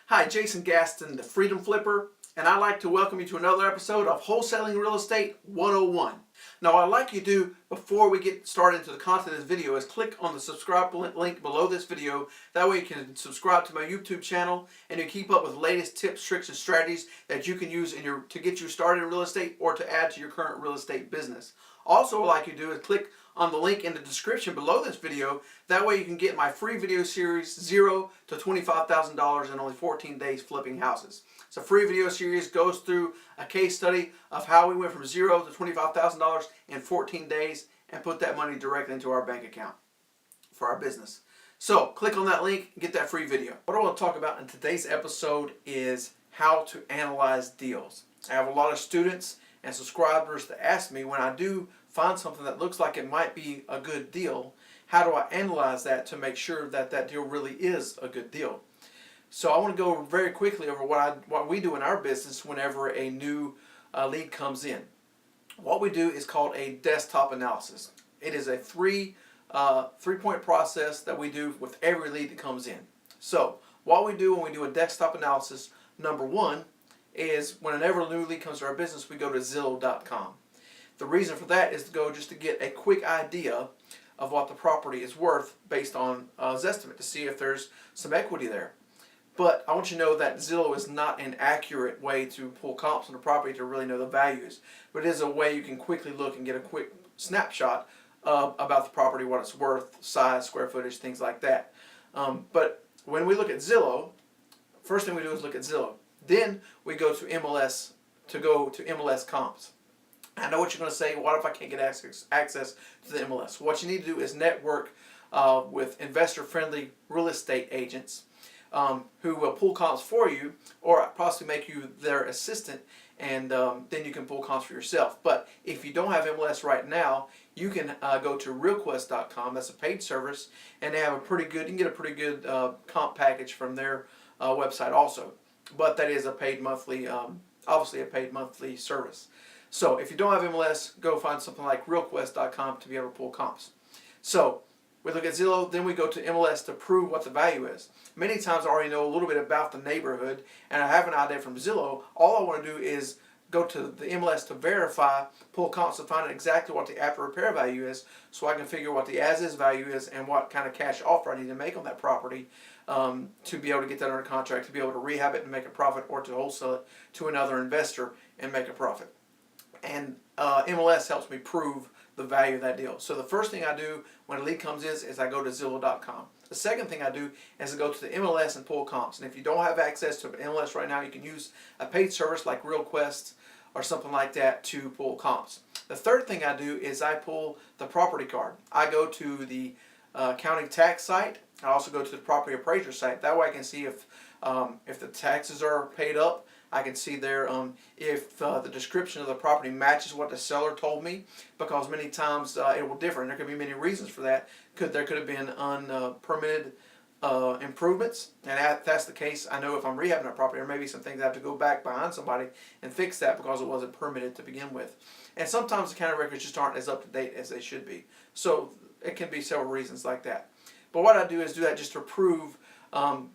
Hi, Jason Gaston, the Freedom Flipper, and I'd like to welcome you to another episode of Wholesaling Real Estate 101. Now, what I'd like you to do before we get started into the content of this video is click on the subscribe link below this video. That way you can subscribe to my YouTube channel and you keep up with the latest tips, tricks, and strategies that you can use to get you started in real estate or to add to your current real estate business. Also, what I'd like you to do is click on the link in the description below this video. That way you can get my free video series, 0 to $25,000 in only 14 days flipping houses. It's a free video series, goes through a case study of how we went from 0 to $25,000 in 14 days and put that money directly into our bank account for our business. So click on that link and get that free video. What I want to talk about in today's episode is how to analyze deals. I have a lot of students and subscribers that ask me, when I do find something that looks like it might be a good deal, how do I analyze that to make sure that that deal really is a good deal? So I want to go very quickly over what we do in our business whenever a new lead comes in. What we do is called a desktop analysis. It is a three-point process that we do with every lead that comes in. So what we do when we do a desktop analysis, number one, is whenever a new lead comes to our business, we go to Zillow.com. The reason for that is to go just to get a quick idea of what the property is worth based on Zestimate, to see if there's some equity there. But I want you to know that Zillow is not an accurate way to pull comps on the property to really know the values. But it is a way you can quickly look and get a quick snapshot about the property, what it's worth, size, square footage, things like that. But when we look at Zillow, first thing we do is look at Zillow. Then we go to MLS to go to MLS comps. I know what you're going to say. What if I can't get access to the MLS? What you need to do is network with investor-friendly real estate agents who will pull comps for you, or possibly make you their assistant, and then you can pull comps for yourself. But if you don't have MLS right now, you can go to realquest.com. That's a paid service, and they have you can get a pretty good comp package from their website also. But that is a paid monthly, obviously a paid monthly service. So if you don't have MLS, go find something like realquest.com to be able to pull comps. So we look at Zillow, then we go to MLS to prove what the value is. Many times I already know a little bit about the neighborhood and I have an idea from Zillow. All I want to do is go to the MLS to verify, pull comps to find out exactly what the after repair value is, so I can figure what the as-is value is and what kind of cash offer I need to make on that property to be able to get that under contract, to be able to rehab it and make a profit, or to wholesale it to another investor and make a profit. And MLS helps me prove the value of that deal. So the first thing I do when a lead comes in is I go to Zillow.com. The second thing I do is I go to the MLS and pull comps. And if you don't have access to MLS right now, you can use a paid service like RealQuest or something like that to pull comps. The third thing I do is I pull the property card. I go to the county tax site. I also go to the property appraiser site. That way I can see if the taxes are paid up. I can see there if the description of the property matches what the seller told me, because many times it will differ, and there could be many reasons for that. There could have been unpermitted improvements, and if that's the case, I know if I'm rehabbing a property, there may be some things I have to go back behind somebody and fix that because it wasn't permitted to begin with. And sometimes the county records just aren't as up to date as they should be. So it can be several reasons like that. But what I do is do that just to prove,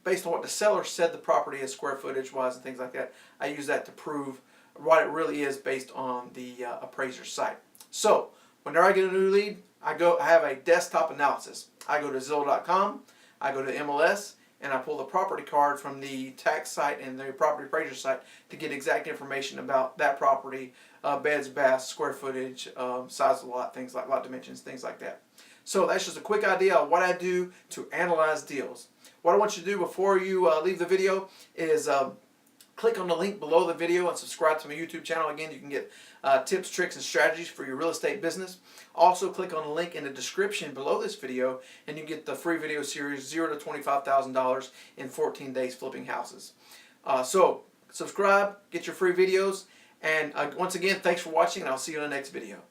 based on what the seller said the property is square footage wise and things like that, I use that to prove what it really is based on the appraiser site. So whenever I get a new lead, I have a desktop analysis. I go to Zillow.com, I go to MLS, and I pull the property card from the tax site and the property appraiser site to get exact information about that property, beds, baths, square footage, size of the lot, things like lot dimensions, things like that. So that's just a quick idea of what I do to analyze deals. What I want you to do before you leave the video is click on the link below the video and subscribe to my YouTube channel. Again, you can get tips, tricks, and strategies for your real estate business. Also, click on the link in the description below this video and you get the free video series, 0 to $25,000 in 14 days flipping houses. So subscribe, get your free videos, and once again, thanks for watching, and I'll see you in the next video.